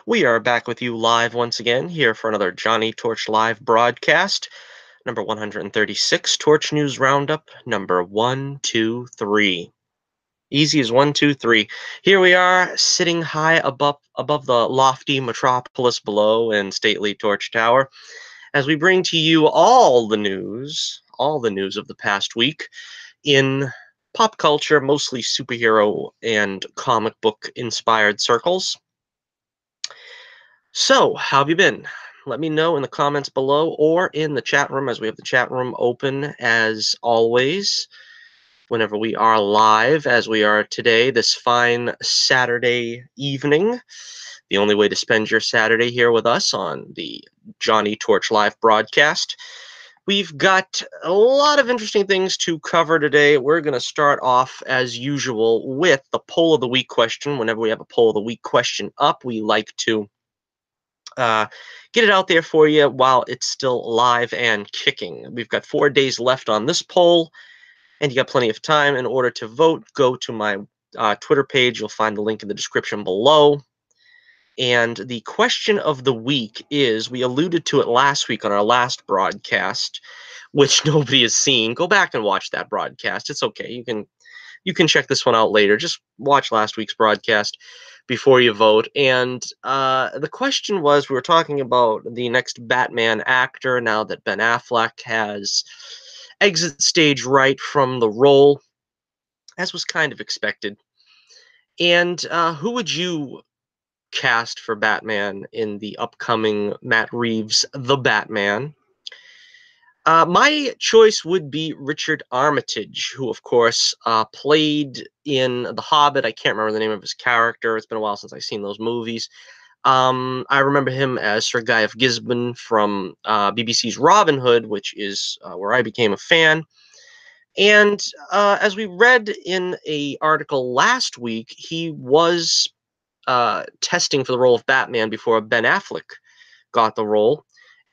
We are back with you live once again here for another Johnny Torch Live broadcast. Number 136, Torch News Roundup, number 123. Easy as 123. Here we are, sitting high above the lofty metropolis below in stately Torch Tower, as we bring to you all the news of the past week in pop culture, mostly superhero and comic book inspired circles. So, how have you been? Let me know in the comments below or in the chat room, as we have the chat room open as always whenever we are live, as we are today, this fine Saturday evening. The only way to spend your Saturday here with us on the Johnny Torch Live broadcast. We've got a lot of interesting things to cover today. We're going to start off, as usual, with the poll of the week question. Whenever we have a poll of the week question up, we like to get it out there for you while it's still live and kicking. We've got 4 days left on this poll, and you got plenty of time. In order to vote, go to my Twitter page. You'll find the link in the description below. And the question of the week is, we alluded to it last week on our last broadcast, which nobody has seen. Go back and watch that broadcast. It's okay. You can check this one out later. Just watch last week's broadcast before you vote. And the question was, we were talking about the next Batman actor now that Ben Affleck has exit stage right from the role, as was kind of expected. And who would you cast for Batman in the upcoming Matt Reeves' The Batman? My choice would be Richard Armitage, who, of course, played in The Hobbit. I can't remember the name of his character. It's been a while since I've seen those movies. I remember him as Sir Guy of Gisborne from BBC's Robin Hood, which is where I became a fan. And as we read in an article last week, he was testing for the role of Batman before Ben Affleck got the role.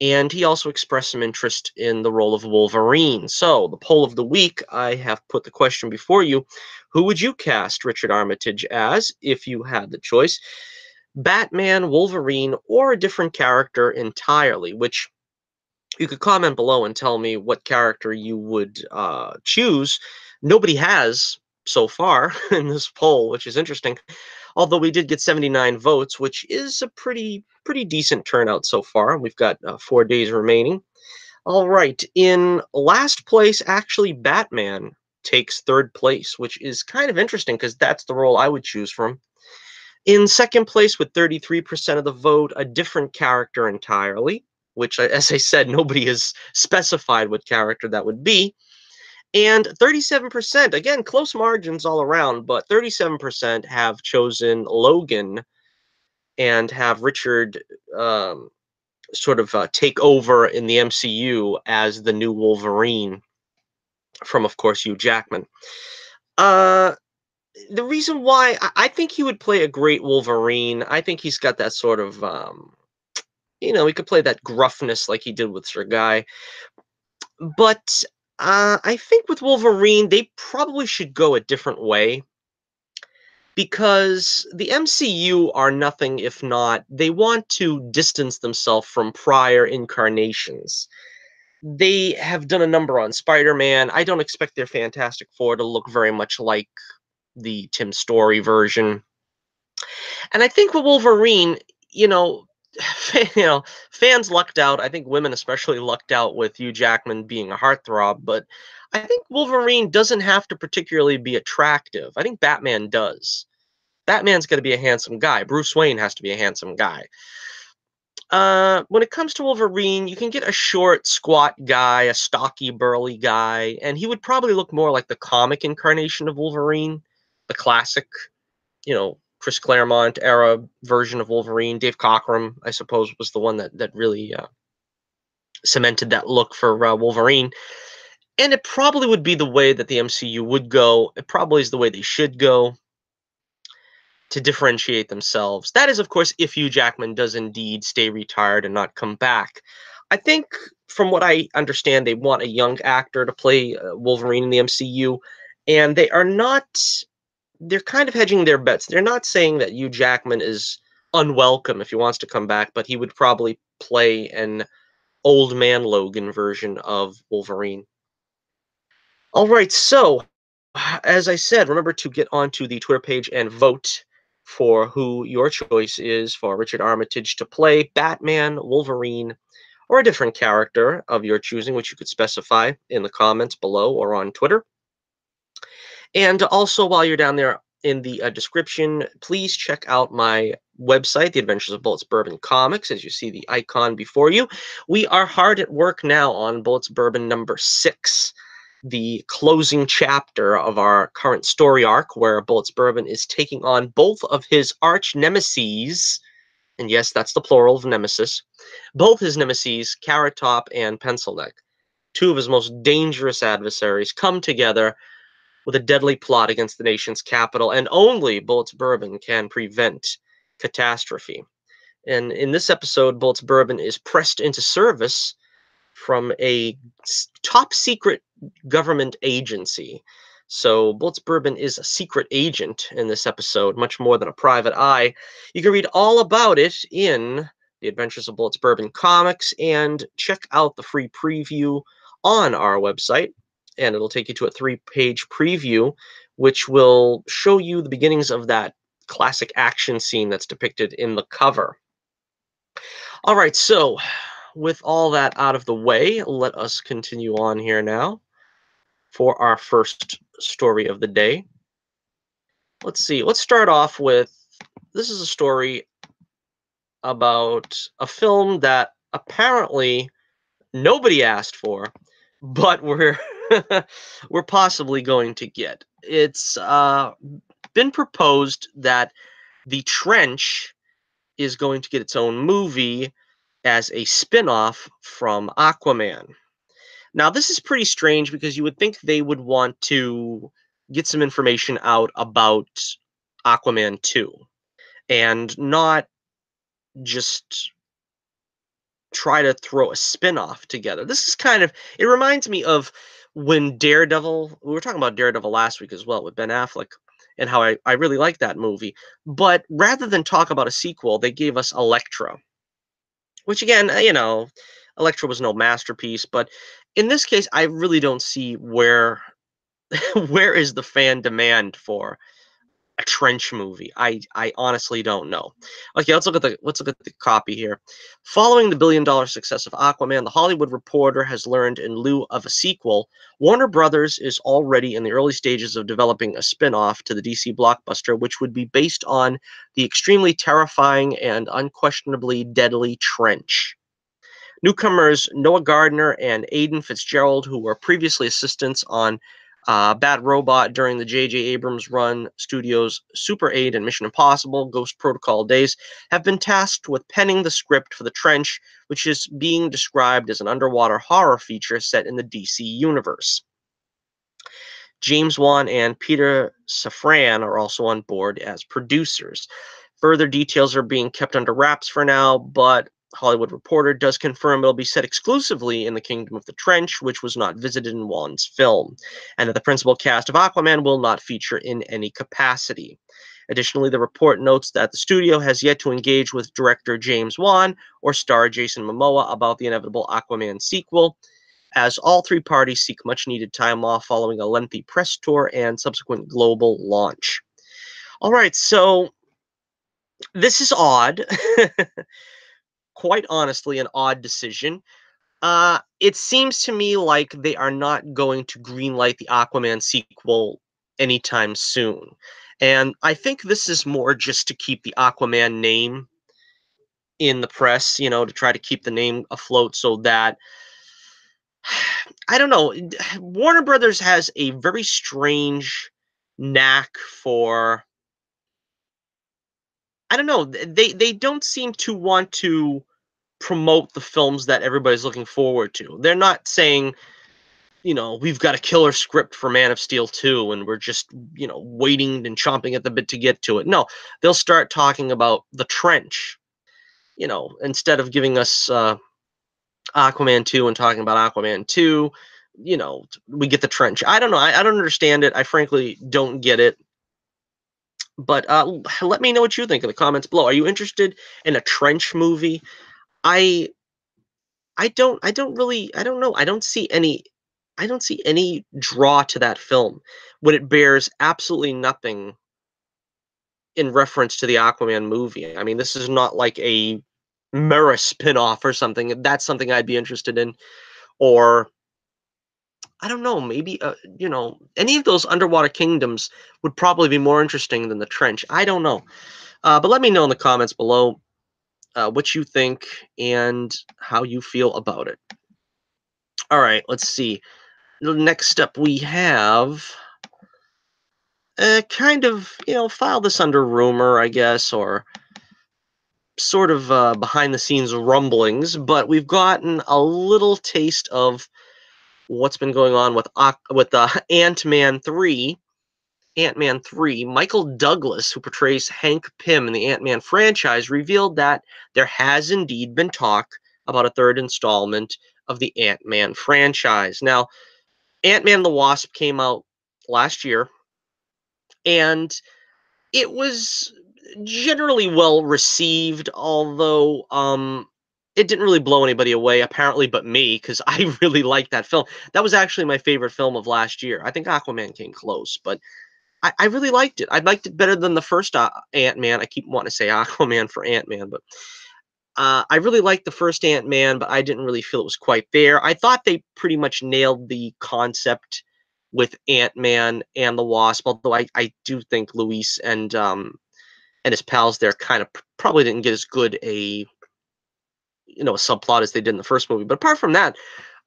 And he also expressed some interest in the role of Wolverine. So, the poll of the week, I have put the question before you. Who would you cast Richard Armitage as if you had the choice? Batman, Wolverine, or a different character entirely? Which you could comment below and tell me what character you would choose. Nobody has so far in this poll, which is interesting. Although we did get 79 votes, which is a pretty decent turnout so far. We've got 4 days remaining. All right, in last place, actually, Batman takes third place, which is kind of interesting because that's the role I would choose from. In second place, with 33% of the vote, a different character entirely, which, as I said, nobody has specified what character that would be. And 37%, again, close margins all around, but 37% have chosen Logan and have Richard sort of take over in the MCU as the new Wolverine from, of course, Hugh Jackman. The reason why I think he would play a great Wolverine, I think he's got that sort of, he could play that gruffness like he did with Sir Guy. But I think with Wolverine, they probably should go a different way, because the MCU are nothing if not, they want to distance themselves from prior incarnations. They have done a number on Spider-Man. I don't expect their Fantastic Four to look very much like the Tim Story version. And I think with Wolverine, you know, fans lucked out. I think women especially lucked out with Hugh Jackman being a heartthrob, but I think Wolverine doesn't have to particularly be attractive. I think Batman does. Batman's got to be a handsome guy. Bruce Wayne has to be a handsome guy. When it comes to Wolverine, you can get a short, squat guy, a stocky, burly guy, and he would probably look more like the comic incarnation of Wolverine, the classic, Chris Claremont era version of Wolverine. Dave Cockrum, I suppose, was the one that really cemented that look for Wolverine. And it probably would be the way that the MCU would go. It probably is the way they should go to differentiate themselves. That is, of course, if Hugh Jackman does indeed stay retired and not come back. I think, from what I understand, they want a young actor to play Wolverine in the MCU, and they're kind of hedging their bets. They're not saying that Hugh Jackman is unwelcome if he wants to come back, but he would probably play an old man Logan version of Wolverine. All right, so as I said, remember to get onto the Twitter page and vote for who your choice is for Richard Armitage to play Batman, Wolverine, or a different character of your choosing, which you could specify in the comments below or on Twitter. And also, while you're down there in the description, please check out my website, The Adventures of Bullets Bourbon Comics, as you see the icon before you. We are hard at work now on Bullets Bourbon number 6, the closing chapter of our current story arc, where Bullets Bourbon is taking on both of his arch nemeses, and yes, that's the plural of nemesis, both his nemeses, Carrot Top and Pencil Neck. Two of his most dangerous adversaries come together with a deadly plot against the nation's capital, and only Bullets Bourbon can prevent catastrophe. And in this episode, Bullets Bourbon is pressed into service from a top secret government agency. So Bullets Bourbon is a secret agent in this episode, much more than a private eye. You can read all about it in The Adventures of Bullets Bourbon Comics, and check out the free preview on our website, and it'll take you to a 3-page preview, which will show you the beginnings of that classic action scene that's depicted in the cover. All right, so with all that out of the way, let us continue on here now for our first story of the day. Let's see. Let's start off with, this is a story about a film that apparently nobody asked for, but we're possibly going to get. It's been proposed that The Trench is going to get its own movie as a spin-off from Aquaman. Now, this is pretty strange because you would think they would want to get some information out about Aquaman 2 and not just try to throw a spin-off together. This is kind of, it reminds me of when Daredevil, we were talking about Daredevil last week as well with Ben Affleck, and how I really like that movie. But rather than talk about a sequel, they gave us Elektra, which again, Elektra was no masterpiece, but in this case, I really don't see where where is the fan demand for a trench movie. I honestly don't know. Okay, let's look at the copy here. Following the billion-dollar success of Aquaman, the Hollywood Reporter has learned in lieu of a sequel, Warner Brothers is already in the early stages of developing a spin-off to the DC blockbuster, which would be based on the extremely terrifying and unquestionably deadly Trench. Newcomers Noah Gardner and Aidan Fitzgerald, who were previously assistants on Bad Robot during the J.J. Abrams run studios Super 8 and Mission Impossible Ghost Protocol days, have been tasked with penning the script for The Trench, which is being described as an underwater horror feature set in the DC universe. James Wan and Peter Safran are also on board as producers. Further details are being kept under wraps for now, but Hollywood Reporter does confirm it'll be set exclusively in the Kingdom of the Trench, which was not visited in Wan's film, and that the principal cast of Aquaman will not feature in any capacity. Additionally, the report notes that the studio has yet to engage with director James Wan or star Jason Momoa about the inevitable Aquaman sequel, as all three parties seek much-needed time off following a lengthy press tour and subsequent global launch. All right, so this is odd. Quite honestly, an odd decision. It seems to me like they are not going to greenlight the Aquaman sequel anytime soon. And I think this is more just to keep the Aquaman name in the press, to try to keep the name afloat so that, I don't know, Warner Brothers has a very strange knack for, I don't know, they don't seem to want to promote the films that everybody's looking forward to. They're not saying, we've got a killer script for Man of Steel 2 and we're just, waiting and chomping at the bit to get to it. No, they'll start talking about The Trench, instead of giving us Aquaman 2 and talking about Aquaman 2, we get The Trench. I don't know. I don't understand it. I frankly don't get it. But let me know what you think in the comments below. Are you interested in a trench movie? I I don't know. I don't see any draw to that film when it bears absolutely nothing in reference to the Aquaman movie. I mean, this is not like a Mera spin-off or something. That's something I'd be interested in. Or I don't know, maybe you know, any of those underwater kingdoms would probably be more interesting than the trench. I don't know. But let me know in the comments below what you think and how you feel about it. All right, let's see. The next up we have kind of, you know, file this under rumor, I guess, or sort of behind the scenes rumblings, but we've gotten a little taste of what's been going on with Ant-Man 3. Ant-Man 3, Michael Douglas, who portrays Hank Pym in the Ant-Man franchise, revealed that there has indeed been talk about a third installment of the Ant-Man franchise. Now, Ant-Man and the Wasp came out last year, and it was generally well received, although it didn't really blow anybody away, apparently, but me, because I really liked that film. That was actually my favorite film of last year. I think Aquaman came close, but I really liked it. I liked it better than the first Ant-Man. I keep wanting to say Aquaman for Ant-Man, but I really liked the first Ant-Man, but I didn't really feel it was quite there. I thought they pretty much nailed the concept with Ant-Man and the Wasp, although I do think Luis and his pals there kind of probably didn't get as good a, you know, a subplot as they did in the first movie. But apart from that,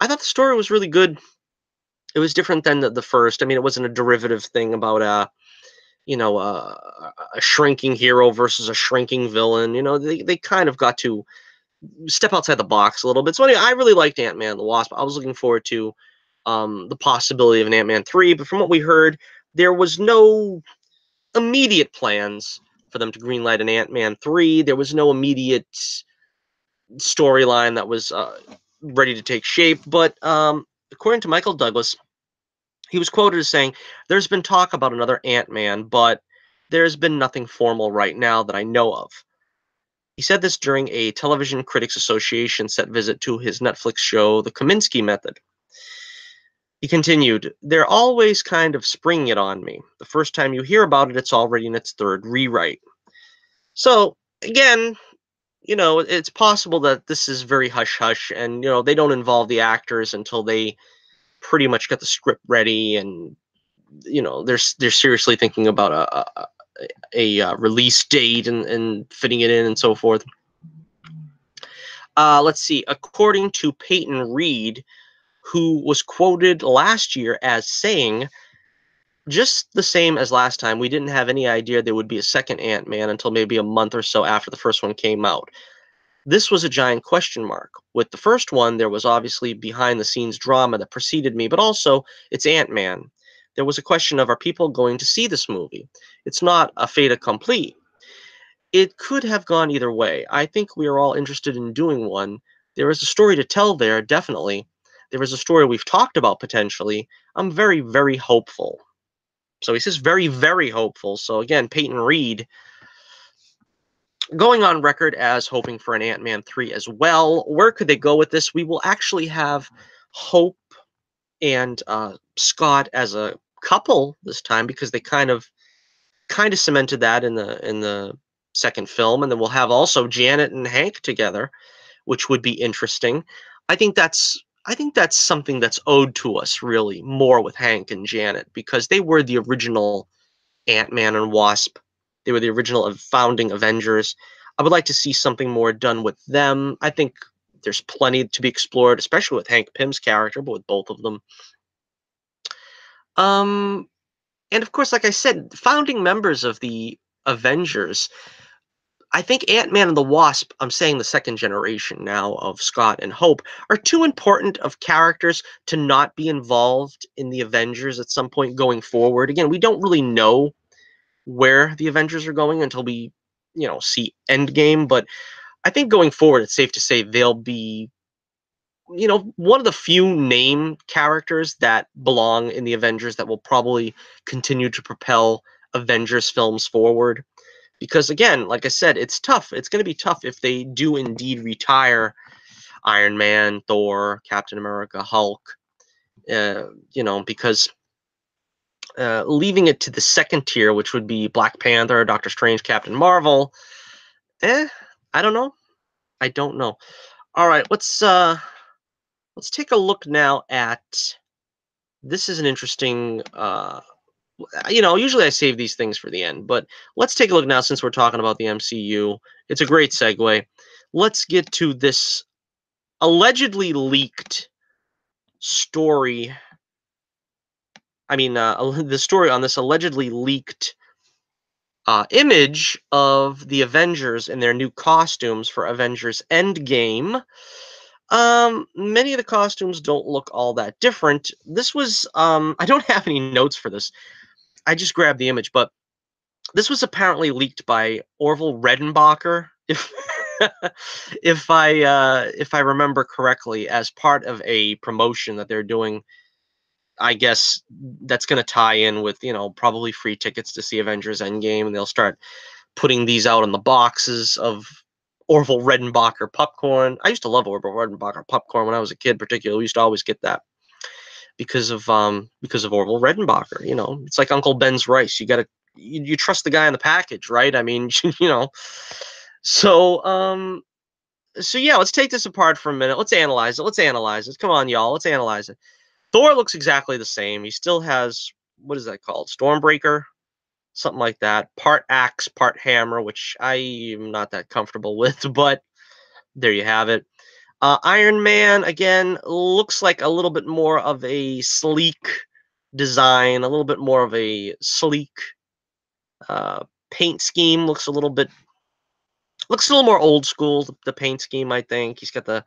I thought the story was really good. It was different than the first. I mean, it wasn't a derivative thing about you know, a shrinking hero versus a shrinking villain. You know, they kind of got to step outside the box a little bit. So anyway, I really liked Ant-Man and the Wasp. I was looking forward to the possibility of an Ant-Man 3, but from what we heard, there was no immediate plans for them to greenlight an Ant-Man 3. There was no immediate storyline that was ready to take shape. But according to Michael Douglas, he was quoted as saying, "There's been talk about another Ant-Man, but there's been nothing formal right now that I know of." He said this during a Television Critics Association set visit to his Netflix show, The Kaminsky Method. He continued, "They're always kind of springing it on me. The first time you hear about it, it's already in its third rewrite." So, again, you know, it's possible that this is very hush hush, and, you know, they don't involve the actors until they pretty much get the script ready, and, you know, they're seriously thinking about a release date and fitting it in and so forth. Let's see. According to Peyton Reed, who was quoted last year as saying, "Just the same as last time, we didn't have any idea there would be a second Ant-Man until maybe a month or so after the first one came out. This was a giant question mark. With the first one, there was obviously behind the scenes drama that preceded me, but also it's Ant-Man. There was a question of, are people going to see this movie? It's not a fait accompli. It could have gone either way. I think we are all interested in doing one. There is a story to tell there, definitely. There is a story we've talked about potentially. I'm very, very hopeful." So he says very, very hopeful. So again, Peyton Reed going on record as hoping for an Ant-Man 3 as well. Where could they go with this? We will actually have Hope and Scott as a couple this time, because they kind of cemented that in the second film, and then we'll have also Janet and Hank together, which would be interesting. I think that's something that's owed to us really more with Hank and Janet, because they were the original Ant-Man and Wasp. They were the original founding Avengers. I would like to see something more done with them. I think there's plenty to be explored, especially with Hank Pym's character, but with both of them. Um, and of course, like I said, founding members of the Avengers. I think Ant-Man and the Wasp, I'm saying the second generation now of Scott and Hope, are too important of characters to not be involved in the Avengers at some point going forward. Again, we don't really know where the Avengers are going until we, you know, see Endgame. But I think going forward, it's safe to say they'll be, you know, one of the few name characters that belong in the Avengers that will probably continue to propel Avengers films forward. Because again, like I said, it's tough. It's going to be tough if they do indeed retire Iron Man, Thor, Captain America, Hulk. Because leaving it to the second tier, which would be Black Panther, Doctor Strange, Captain Marvel, I don't know. I don't know. All right, let's take a look now at. This is an interesting. Usually I save these things for the end, but let's take a look now since we're talking about the MCU. It's a great segue. Let's get to this allegedly leaked story. I mean, the story on this allegedly leaked image of the Avengers in their new costumes for Avengers Endgame. Many of the costumes don't look all that different. This was, I don't have any notes for this. I just grabbed the image, but this was apparently leaked by Orville Redenbacher, if I remember correctly, as part of a promotion that they're doing. I guess that's going to tie in with, probably free tickets to see Avengers Endgame, and they'll start putting these out in the boxes of Orville Redenbacher popcorn. I used to love Orville Redenbacher popcorn when I was a kid, particularly. We used to always get that because of Orville Redenbacher. It's like Uncle Ben's rice. You trust the guy in the package, right? I mean, So so yeah, let's take this apart for a minute. Let's analyze it. Let's analyze it. Come on, y'all. Let's analyze it. Thor looks exactly the same. He still has, what is that called? Stormbreaker? Something like that. Part axe, part hammer, which I am not that comfortable with, but there you have it. Iron Man, again, looks like a little bit more of a sleek design, a little bit more of a sleek paint scheme. Looks a little more old school, the paint scheme, I think. He's got the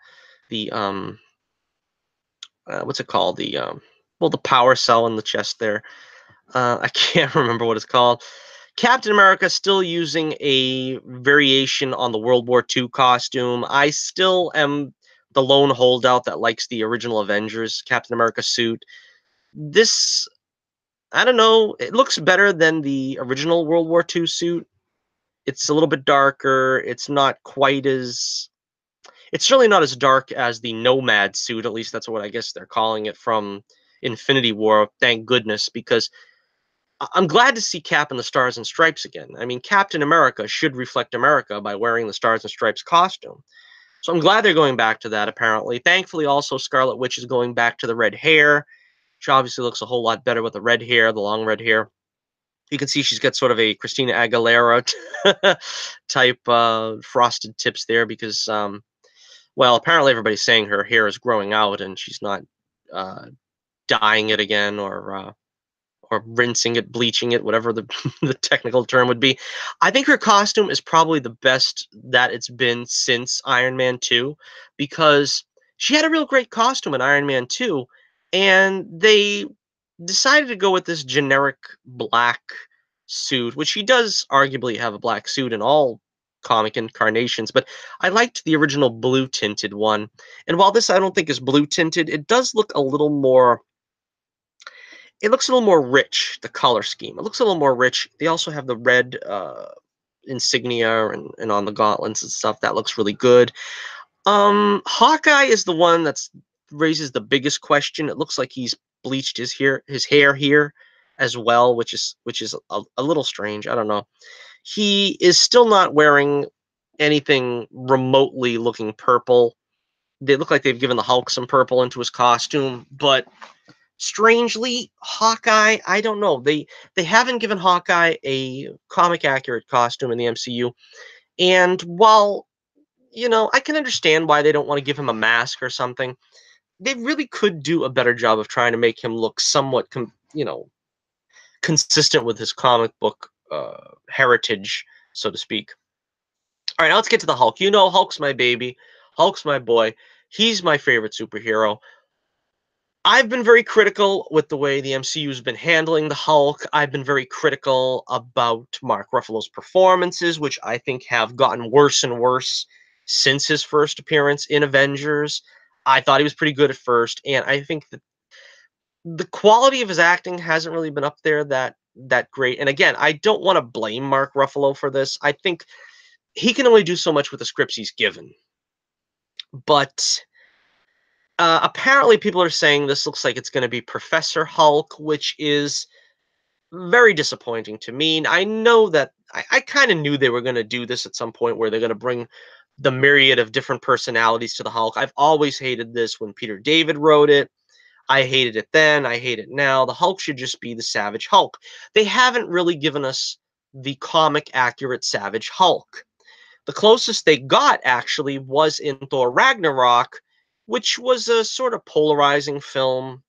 what's it called? The power cell in the chest there. I can't remember what it's called. Captain America still using a variation on the World War II costume. I still am the lone holdout that likes the original Avengers Captain America suit. This, I don't know, it looks better than the original World War II suit. It's a little bit darker. It's certainly not as dark as the Nomad suit. At least that's what I guess they're calling it from Infinity War. Thank goodness, because I'm glad to see Cap in the Stars and Stripes again. I mean, Captain America should reflect America by wearing the Stars and Stripes costume. So I'm glad they're going back to that, apparently. Thankfully, also, Scarlet Witch is going back to the red hair. She obviously looks a whole lot better with the red hair, the long red hair. You can see she's got sort of a Christina Aguilera type frosted tips there because, apparently everybody's saying her hair is growing out and she's not dyeing it again or rinsing it, bleaching it, whatever the the technical term would be. I think her costume is probably the best that it's been since Iron Man 2 because she had a real great costume in Iron Man 2 and they decided to go with this generic black suit, which she does arguably have a black suit in all comic incarnations, but I liked the original blue tinted one. And while this I don't think is blue tinted, it does look a little more rich, the color scheme. It looks a little more rich. They also have the red insignia and on the gauntlets and stuff. That looks really good. Hawkeye is the one that's raises the biggest question. It looks like he's bleached his hair here as well, which is a little strange. I don't know. He is still not wearing anything remotely looking purple. They look like they've given the Hulk some purple into his costume, but strangely, Hawkeye, I don't know. They haven't given Hawkeye a comic accurate costume in the MCU. And while, I can understand why they don't want to give him a mask or something, they really could do a better job of trying to make him look somewhat consistent with his comic book heritage, so to speak. All right, now let's get to the Hulk. Hulk's my baby. Hulk's my boy. He's my favorite superhero. I've been very critical with the way the MCU has been handling the Hulk. I've been very critical about Mark Ruffalo's performances, which I think have gotten worse and worse since his first appearance in Avengers. I thought he was pretty good at first, and I think that the quality of his acting hasn't really been up there that that great. And again, I don't want to blame Mark Ruffalo for this. I think he can only do so much with the scripts he's given. But apparently people are saying this looks like it's going to be Professor Hulk, which is very disappointing to me. I know that I kind of knew they were going to do this at some point where they're going to bring the myriad of different personalities to the Hulk. I've always hated this when Peter David wrote it. I hated it then. I hate it now. The Hulk should just be the Savage Hulk. They haven't really given us the comic accurate Savage Hulk. The closest they got actually was in Thor Ragnarok, which was a sort of polarizing film.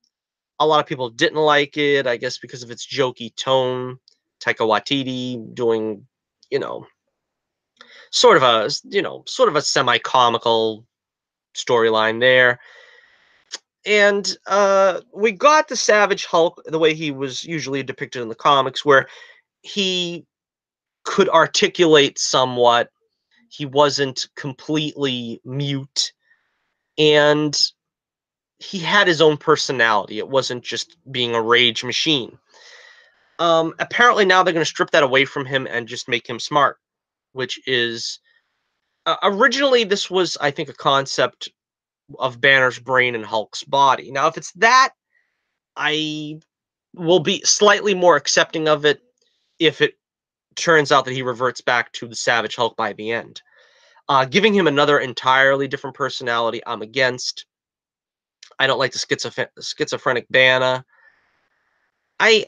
A lot of people didn't like it, I guess because of its jokey tone. Taika Waititi doing, you know, sort of a semi-comical storyline there. And we got the Savage Hulk the way he was usually depicted in the comics, where he could articulate somewhat. He wasn't completely mute, and he had his own personality. It wasn't just being a rage machine. Apparently now they're going to strip that away from him and just make him smart, which is originally this was, I think, a concept of Banner's brain and Hulk's body. Now, if it's that, I will be slightly more accepting of it if it turns out that he reverts back to the Savage Hulk by the end. Giving him another entirely different personality, I'm against. I don't like the schizophrenic Banner. I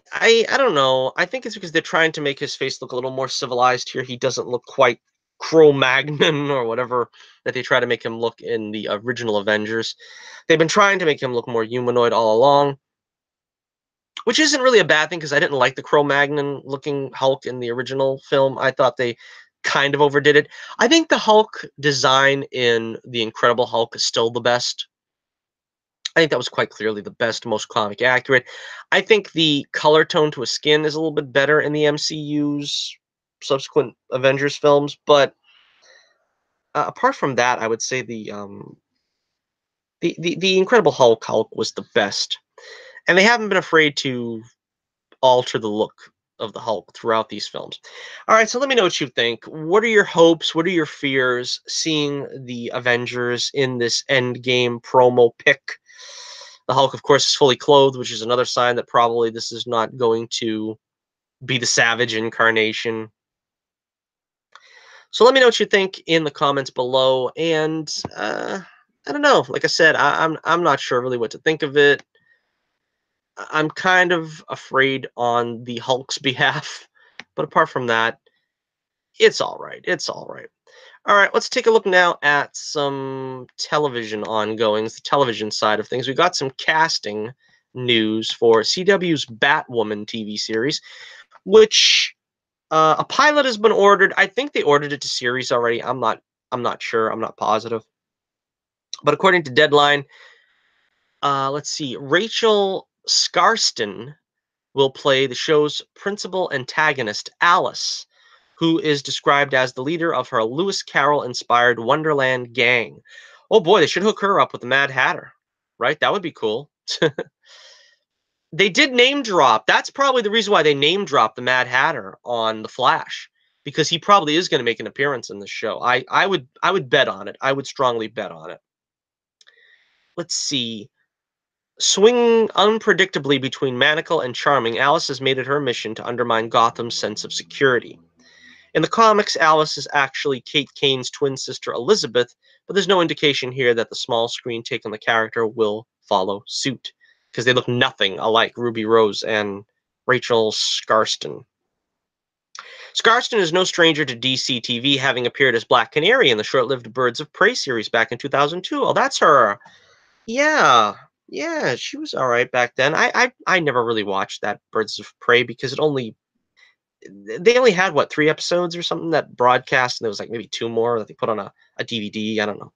don't know. I think it's because they're trying to make his face look a little more civilized here. He doesn't look quite Cro-Magnon or whatever that they try to make him look in the original Avengers. They've been trying to make him look more humanoid all along, which isn't really a bad thing because I didn't like the Cro-Magnon looking Hulk in the original film. I thought they kind of overdid it. I think the Hulk design in The Incredible Hulk is still the best. I think that was quite clearly the best, most comic accurate. I think the color tone to his skin is a little bit better in the MCU's subsequent Avengers films, but apart from that, I would say the Incredible Hulk was the best, and they haven't been afraid to alter the look of the Hulk throughout these films. All right, so let me know what you think. What are your hopes? What are your fears seeing the Avengers in this Endgame promo pic? The Hulk, of course, is fully clothed, which is another sign that probably this is not going to be the Savage incarnation. So let me know what you think in the comments below. And I don't know. Like I said, I'm not sure really what to think of it. I'm kind of afraid on the Hulk's behalf, but apart from that, it's all right. It's all right. All right, let's take a look now at some television ongoings, the television side of things. We got some casting news for CW's Batwoman TV series, which a pilot has been ordered. I think they ordered it to series already. I'm not sure. I'm not positive. But according to Deadline, let's see. Rachel Scarston will play the show's principal antagonist, Alice, who is described as the leader of her Lewis Carroll-inspired Wonderland gang. Oh boy, they should hook her up with the Mad Hatter, right? That would be cool. They did name drop. That's probably the reason why they name dropped the Mad Hatter on The Flash, because he probably is going to make an appearance in this show. I would bet on it. I would strongly bet on it. Let's see. Swinging unpredictably between manacle and charming, Alice has made it her mission to undermine Gotham's sense of security. In the comics, Alice is actually Kate Kane's twin sister Elizabeth, but there's no indication here that the small screen take on the character will follow suit, because they look nothing alike, Ruby Rose and Rachel Scarston. Scarston is no stranger to DC TV, having appeared as Black Canary in the short-lived Birds of Prey series back in 2002. Oh, that's her. Yeah, yeah, she was all right back then. I never really watched that Birds of Prey because they only had what, 3 episodes or something that broadcast, and there was like maybe 2 more that they put on a DVD. I don't know.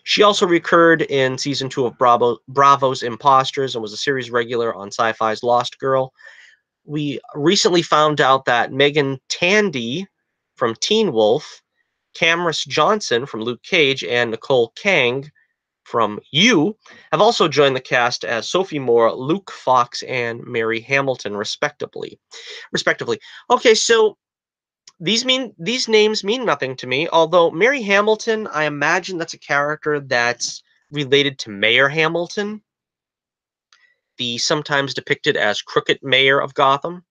She also recurred in season 2 of Bravo's Imposters and was a series regular on Sci-Fi's Lost Girl. We recently found out that Megan Tandy from Teen Wolf, Camrus Johnson from Luke Cage, and Nicole Kang from You have also joined the cast as Sophie Moore, Luke Fox, and Mary Hamilton, respectively. Okay, so these names mean nothing to me. Although Mary Hamilton, I imagine that's a character that's related to Mayor Hamilton, the sometimes depicted as crooked mayor of Gotham.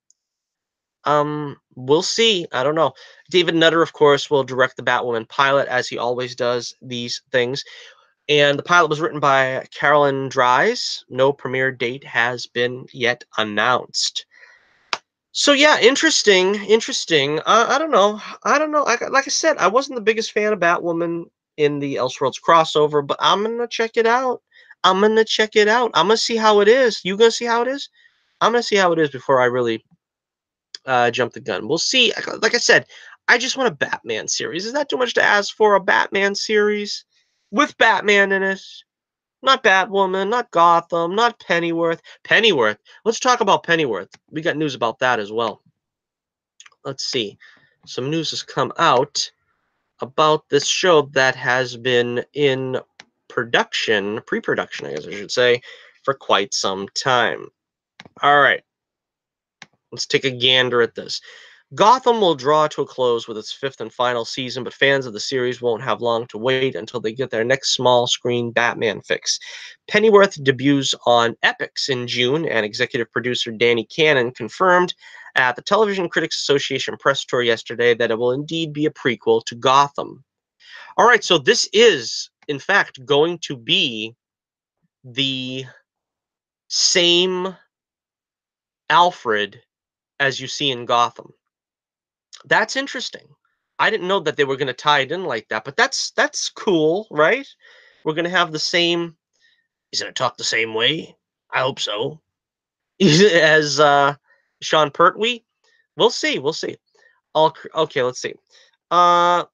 We'll see. I don't know. David Nutter, of course, will direct the Batwoman pilot, as he always does these things. And the pilot was written by Carolyn Dries. No premiere date has been yet announced. So yeah, interesting. I don't know. Like I said, I wasn't the biggest fan of Batwoman in the Elseworlds crossover, but I'm gonna check it out. I'm gonna check it out. I'm gonna see how it is. You gonna see how it is? I'm gonna see how it is before I really jump the gun. We'll see. Like I said, I just want a Batman series. Is that too much to ask for? A Batman series with Batman in it? Not Batwoman, not Gotham, not Pennyworth. Pennyworth. Let's talk about Pennyworth. We got news about that as well. Let's see. Some news has come out about this show that has been in production, pre-production, I guess I should say, for quite some time. All right. Let's take a gander at this. Gotham will draw to a close with its fifth and final season, but fans of the series won't have long to wait until they get their next small screen Batman fix. Pennyworth debuts on Epix in June, and executive producer Danny Cannon confirmed at the Television Critics Association press tour yesterday that it will indeed be a prequel to Gotham. All right, so this is, in fact, going to be the same Alfred as you see in Gotham. That's interesting. I didn't know that they were going to tie it in like that, but that's cool, right? We're going to have the same. He's going to talk the same way. I hope so. As Sean Pertwee. We'll see. We'll see. Okay, let's see.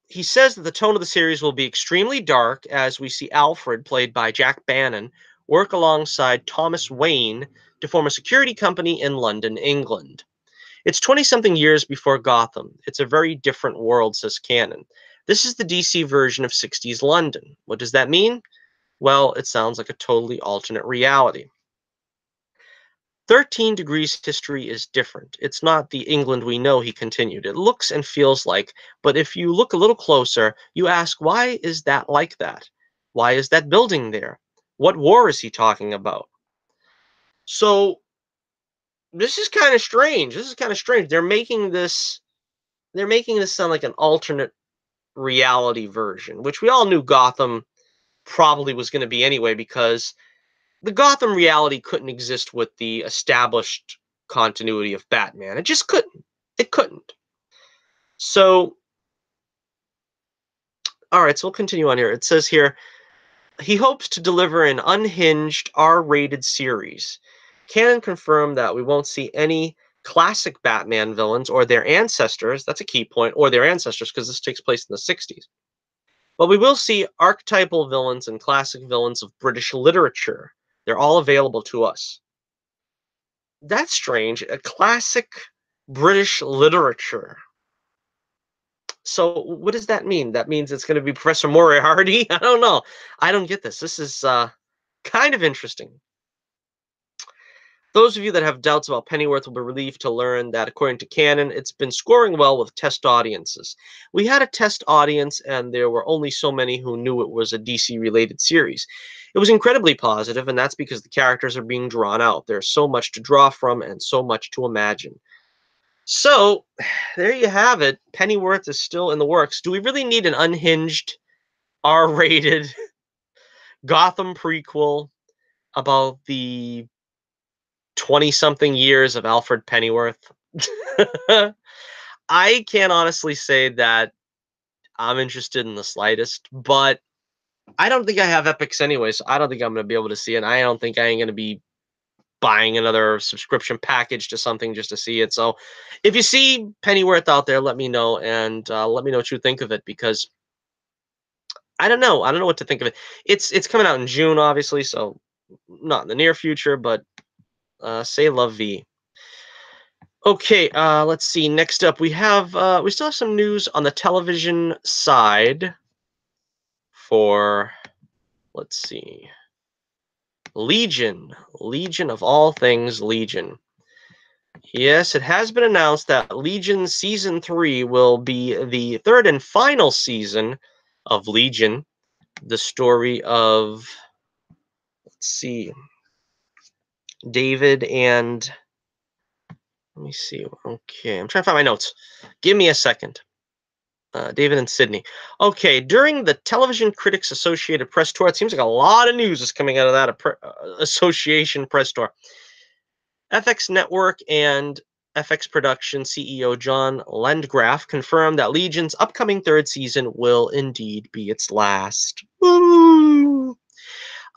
He says that the tone of the series will be extremely dark as we see Alfred, played by Jack Bannon, work alongside Thomas Wayne to form a security company in London, England. It's 20-something years before Gotham. It's a very different world, says Cannon. This is the DC version of 60s London. What does that mean? Well, it sounds like a totally alternate reality. 13 Degrees history is different. It's not the England we know, he continued. It looks and feels like, but if you look a little closer, you ask, why is that like that? Why is that building there? What war is he talking about? So, this is kind of strange. They're making this sound like an alternate reality version, which we all knew Gotham probably was going to be anyway, because the Gotham reality couldn't exist with the established continuity of Batman. It just couldn't. It couldn't. So, all right, so we'll continue on here. It says here, he hopes to deliver an unhinged R-rated series. Cannon confirmed that we won't see any classic Batman villains or their ancestors. That's a key point, or their ancestors, because this takes place in the 60s. But we will see archetypal villains and classic villains of British literature. They're all available to us. That's strange. A classic British literature. So what does that mean? That means it's going to be Professor Moriarty? I don't know. I don't get this. This is kind of interesting. Those of you that have doubts about Pennyworth will be relieved to learn that, according to Canon, it's been scoring well with test audiences. We had a test audience, and there were only so many who knew it was a DC-related series. It was incredibly positive, and that's because the characters are being drawn out. There's so much to draw from and so much to imagine. So, there you have it. Pennyworth is still in the works. Do we really need an unhinged, R-rated Gotham prequel about the 20-something years of Alfred Pennyworth? I can't honestly say that I'm interested in the slightest, but I don't think I have Epix anyway, so I don't think I'm going to be able to see it. I don't think I ain't going to be buying another subscription package to something just to see it. So if you see Pennyworth out there, let me know, and let me know what you think of it, because I don't know. I don't know what to think of it. It's coming out in June, obviously, so not in the near future, but say la vie. Okay, let's see. Next up, we still have some news on the television side for let's see. Legion. Legion of all things, Legion. Yes, it has been announced that Legion Season 3 will be the third and final season of Legion. The story of, let's see, David and, let me see. Okay, I'm trying to find my notes. Give me a second. David and Sydney. Okay, during the Television Critics Associated press tour, it seems like a lot of news is coming out of that association press tour. FX Network and FX Production CEO John Landgraf confirmed that Legion's upcoming third season will indeed be its last. Woo!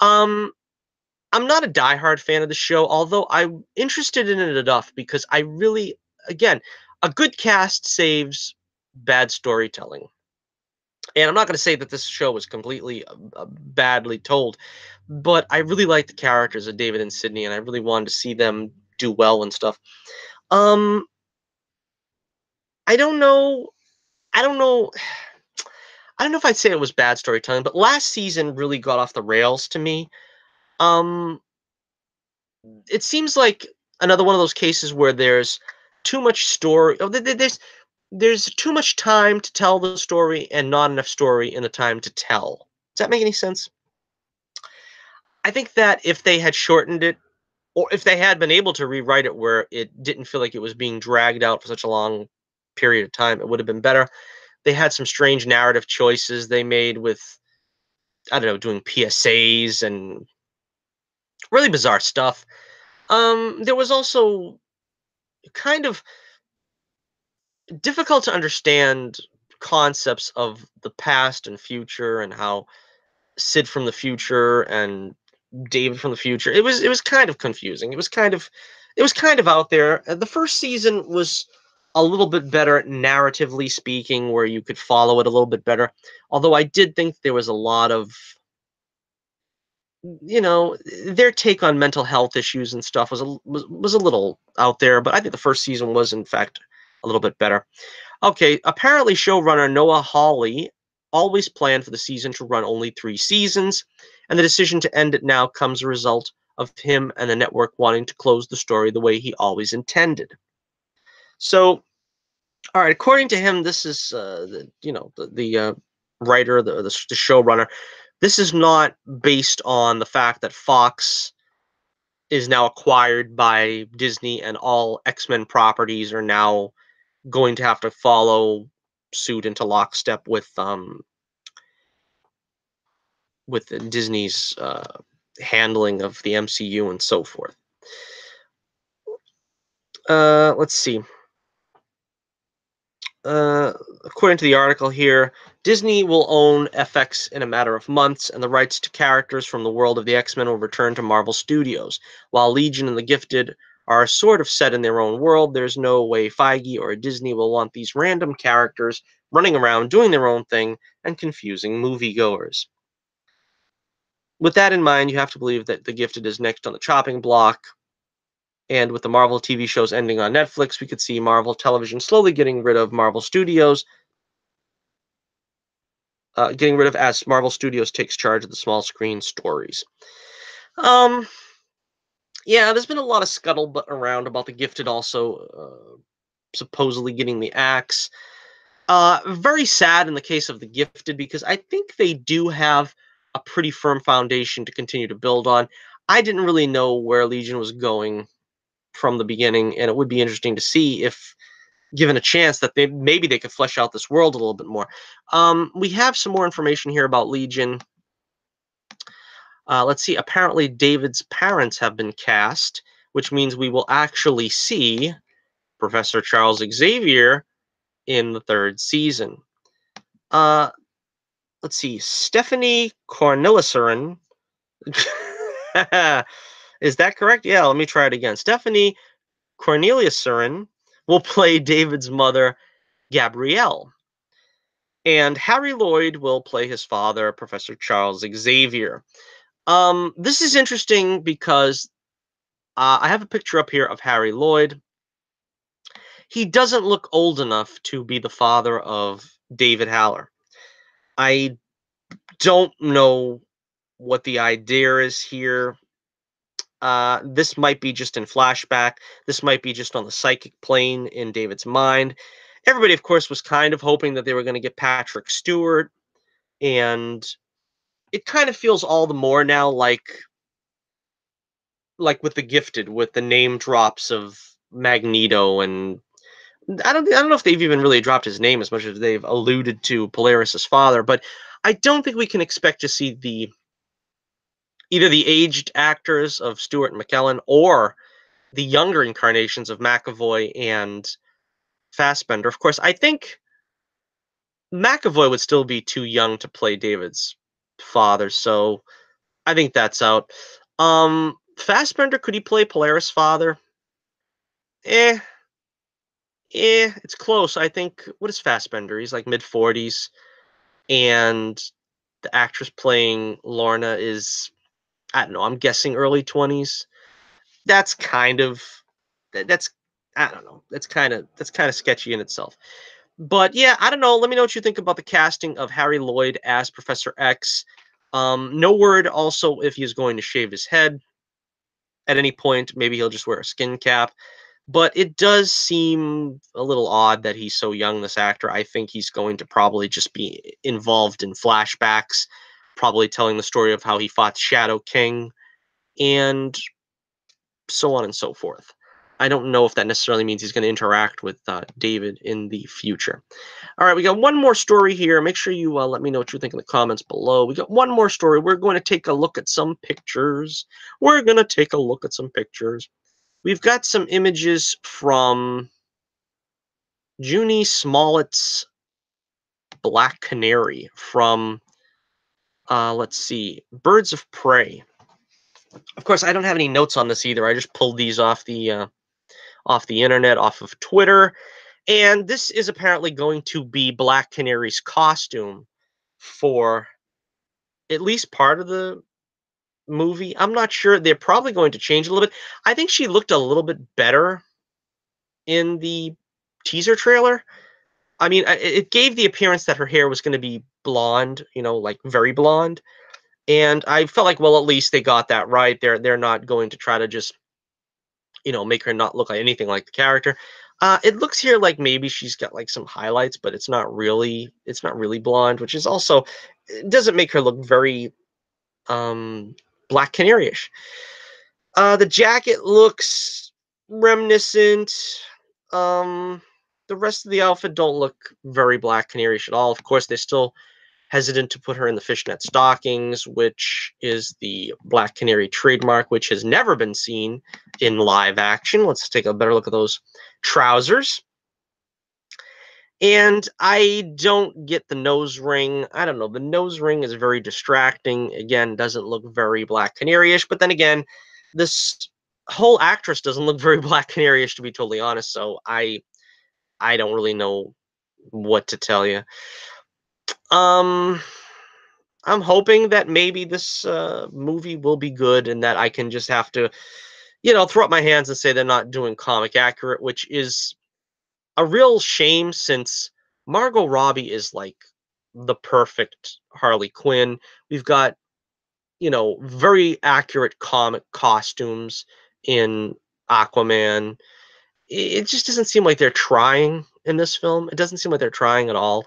I'm not a diehard fan of the show, although I'm interested in it enough because I really, again, a good cast saves bad storytelling. And I'm not going to say that this show was completely badly told, but I really like the characters of David and Sydney, and I really wanted to see them do well and stuff. Um, I don't know. I don't know. I don't know if I'd say it was bad storytelling, but last season really got off the rails to me. Um, it seems like another one of those cases where there's too much story. There's too much time to tell the story and not enough story in the time to tell. Does that make any sense? I think that if they had shortened it, or if they had been able to rewrite it where it didn't feel like it was being dragged out for such a long period of time, it would have been better. They had some strange narrative choices they made with, I don't know, doing PSAs and really bizarre stuff. There was also kind of difficult to understand concepts of the past and future and how Sid from the future and David from the future. It was kind of confusing. It was kind of out there. The first season was a little bit better narratively speaking, where you could follow it a little bit better. Although I did think there was a lot of, their take on mental health issues and stuff was a little out there. But I think the first season was in fact a little bit better. Okay, apparently showrunner Noah Hawley always planned for the season to run only 3 seasons, and the decision to end it now comes a result of him and the network wanting to close the story the way he always intended. So, all right, according to him, this is the writer, the showrunner. This is not based on the fact that Fox is now acquired by Disney and all X-Men properties are now going to have to follow suit into lockstep with Disney's handling of the MCU and so forth. Let's see. According to the article here, Disney will own FX in a matter of months, and the rights to characters from the world of the X-Men will return to Marvel Studios. While Legion and the Gifted are sort of set in their own world, there's no way Feige or Disney will want these random characters running around doing their own thing and confusing moviegoers. With that in mind, you have to believe that the Gifted is next on the chopping block. And with the Marvel TV shows ending on Netflix, we could see Marvel Television slowly getting rid of Marvel Studios, as Marvel Studios takes charge of the small screen stories. Um, yeah, there's been a lot of scuttlebutt around about the Gifted also supposedly getting the axe. Very sad in the case of the Gifted because I think they do have a pretty firm foundation to continue to build on. I didn't really know where Legion was going from the beginning, and it would be interesting to see if, given a chance, that maybe they could flesh out this world a little bit more. We have some more information here about Legion. Let's see. Apparently, David's parents have been cast, which means we will actually see Professor Charles Xavier in the third season. Let's see. Stephanie Cornelissen. Is that correct? Yeah, let me try it again. Stephanie Corneliussen will play David's mother, Gabrielle. And Harry Lloyd will play his father, Professor Charles Xavier. This is interesting because I have a picture up here of Harry Lloyd. He doesn't look old enough to be the father of David Haller. I don't know what the idea is here. This might be just in flashback. This might be just on the psychic plane in David's mind. Everybody, of course, was kind of hoping that they were going to get Patrick Stewart, and it kind of feels all the more now like with the Gifted, with the name drops of Magneto, and I don't know if they've even really dropped his name as much as they've alluded to Polaris's father, but I don't think we can expect to see either the aged actors of Stewart and McKellen or the younger incarnations of McAvoy and Fassbender. Of course, I think McAvoy would still be too young to play David's father, so I think that's out. Fassbender, could he play Polaris' father? Eh, it's close. I think, what is Fassbender? He's like mid-40s, and the actress playing Lorna is, I don't know, I'm guessing early 20s. That's kind of, that's, I don't know, that's kind of sketchy in itself. But yeah, I don't know. Let me know what you think about the casting of Harry Lloyd as Professor X. No word also if he's going to shave his head at any point. Maybe he'll just wear a skin cap. But it does seem a little odd that he's so young, this actor. I think he's going to probably just be involved in flashbacks, probably telling the story of how he fought Shadow King, and so on and so forth. I don't know if that necessarily means he's going to interact with David in the future. All right, we got one more story here. Make sure you let me know what you think in the comments below. We got one more story. We're going to take a look at some pictures. We're going to take a look at some pictures. We've got some images from Junie Smollett's Black Canary from, let's see, Birds of Prey. Of course, I don't have any notes on this either. I just pulled these off the internet, off of Twitter. And this is apparently going to be Black Canary's costume for at least part of the movie. I'm not sure. They're probably going to change a little bit. I think she looked a little bit better in the teaser trailer. I mean, it gave the appearance that her hair was going to be blonde, like very blonde. And I felt like, well, at least they got that right. They're not going to try to just, make her not look like anything like the character. It looks here like maybe she's got like some highlights, but it's not really blonde, which is also, it doesn't make her look very Black Canary-ish. The jacket looks reminiscent. The rest of the outfit don't look very Black Canary-ish at all. Of course, they're still hesitant to put her in the fishnet stockings, which is the Black Canary trademark, which has never been seen in live action. Let's take a better look at those trousers. And I don't get the nose ring. I don't know. The nose ring is very distracting. Again, doesn't look very Black Canary-ish. But then again, this whole actress doesn't look very Black Canary-ish, to be totally honest. So I don't really know what to tell you. I'm hoping that maybe this movie will be good and that I can just have to, throw up my hands and say they're not doing comic accurate, which is a real shame since Margot Robbie is like the perfect Harley Quinn. We've got, very accurate comic costumes in Aquaman. It just doesn't seem like they're trying in this film. It doesn't seem like they're trying at all.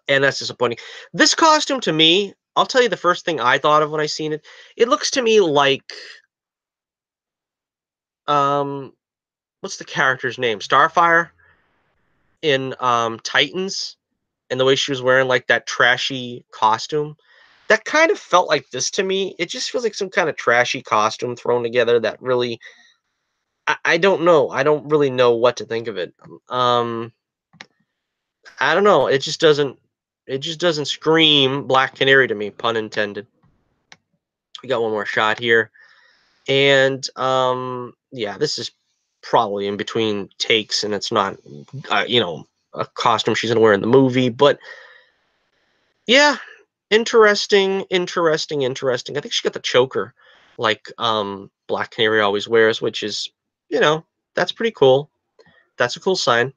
And that's disappointing. This costume to me, I'll tell you the first thing I thought of when I seen it. It looks to me like um what's the character's name? Starfire in Titans, and the way she was wearing like that trashy costume. That kind of felt like this to me. It just feels like some kind of trashy costume thrown together that really I don't know. I don't really know what to think of it. Um I don't know. It just doesn't scream Black Canary to me, pun intended. We got one more shot here. And yeah, this is probably in between takes, and it's not a costume she's gonna wear in the movie, but yeah, interesting. I think she got the choker like Black Canary always wears, which is, that's pretty cool. That's a cool sign.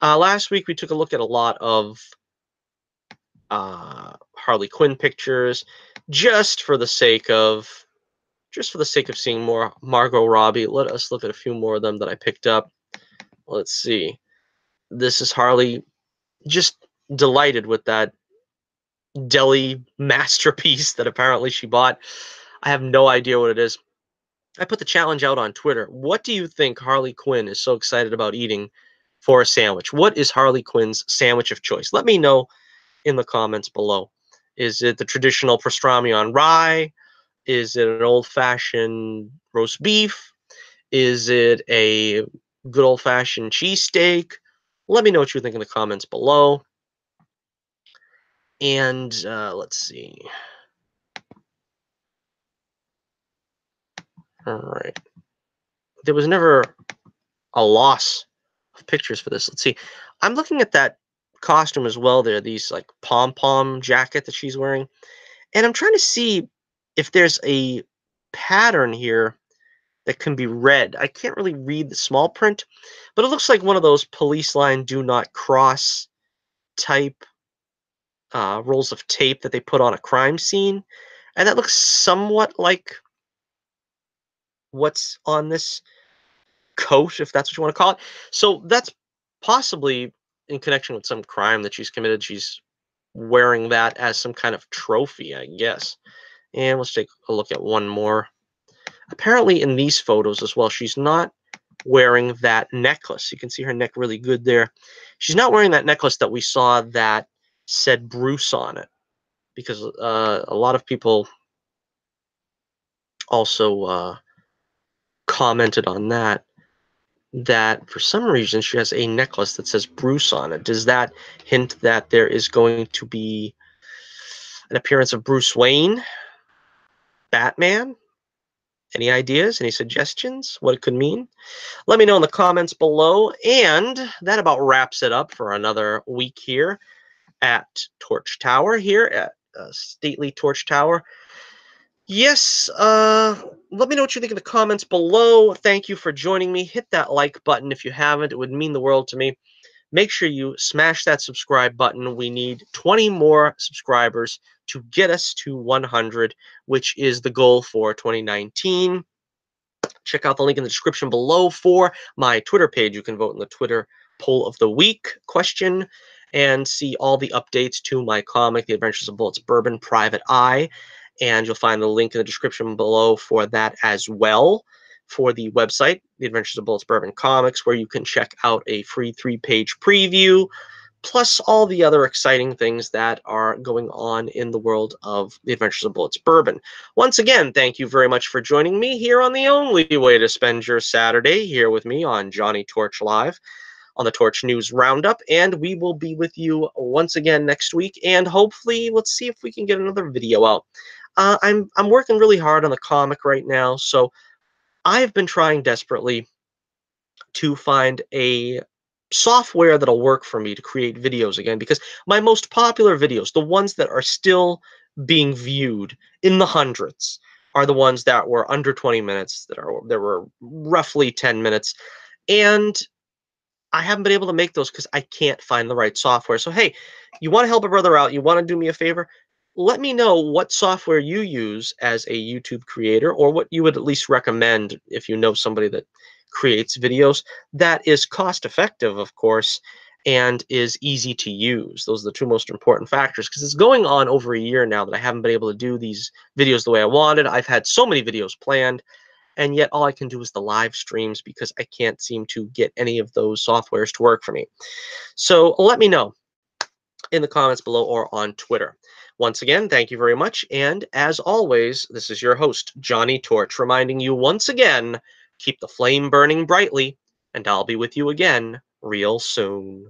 Last week we took a look at a lot of Harley Quinn pictures. just for the sake of seeing more Margot Robbie, let us look at a few more of them that I picked up. Let's see. This is Harley, just delighted with that deli masterpiece that apparently she bought. I have no idea what it is. I put the challenge out on Twitter. What do you think Harley Quinn is so excited about eating for a sandwich? What is Harley Quinn's sandwich of choice? Let me know in the comments below. Is it the traditional pastrami on rye? Is it an old-fashioned roast beef? Is it a good old-fashioned cheesesteak? Let me know what you think in the comments below. And let's see. All right. There was never a loss of pictures for this. Let's see. I'm looking at that costume as well there, these like pom-pom jacket that she's wearing. And I'm trying to see if there's a pattern here that can be read. I can't really read the small print, but it looks like one of those police line do not cross type rolls of tape that they put on a crime scene. And that looks somewhat like what's on this coat, if that's what you want to call it. So that's possibly in connection with some crime that she's committed. She's wearing that as some kind of trophy, I guess. And let's take a look at one more. Apparently in these photos as well, she's not wearing that necklace. You can see her neck really good there. She's not wearing that necklace that we saw that said Bruce on it, because a lot of people also commented on that for some reason she has a necklace that says Bruce on it. Does that hint that there is going to be an appearance of Bruce Wayne, Batman? Any ideas? Any suggestions? What it could mean? Let me know in the comments below. And that about wraps it up for another week here at Torch Tower, here at stately Torch Tower. Yes, let me know what you think in the comments below. Thank you for joining me. Hit that like button if you haven't. It would mean the world to me. Make sure you smash that subscribe button. We need 20 more subscribers to get us to 100, which is the goal for 2019. Check out the link in the description below for my Twitter page. You can vote in the Twitter poll of the week question and see all the updates to my comic, The Adventures of Bullets Bourbon Private Eye. And you'll find the link in the description below for that as well, for the website, The Adventures of Bullets Bourbon Comics, where you can check out a free 3-page preview, plus all the other exciting things that are going on in the world of The Adventures of Bullets Bourbon. Once again, thank you very much for joining me here on the only way to spend your Saturday, here with me on Johnny Torch Live on the Torch News Roundup, and we will be with you once again next week, and hopefully, let's see if we can get another video out. I'm working really hard on the comic right now, so I've been trying desperately to find a software that'll work for me to create videos again, because my most popular videos, the ones that are still being viewed in the hundreds, are the ones that were under 20 minutes, that were roughly 10 minutes, and I haven't been able to make those because I can't find the right software. So hey, you want to help a brother out, you want to do me a favor, let me know what software you use as a YouTube creator, or what you would at least recommend if you know somebody that creates videos that is cost effective, of course, and is easy to use. Those are the two most important factors, because it's going on over a year now that I haven't been able to do these videos the way I wanted. I've had so many videos planned, and yet all I can do is the live streams because I can't seem to get any of those softwares to work for me. So let me know in the comments below or on Twitter. Once again, thank you very much, and as always, this is your host, Johnny Torch, reminding you once again, keep the flame burning brightly, and I'll be with you again real soon.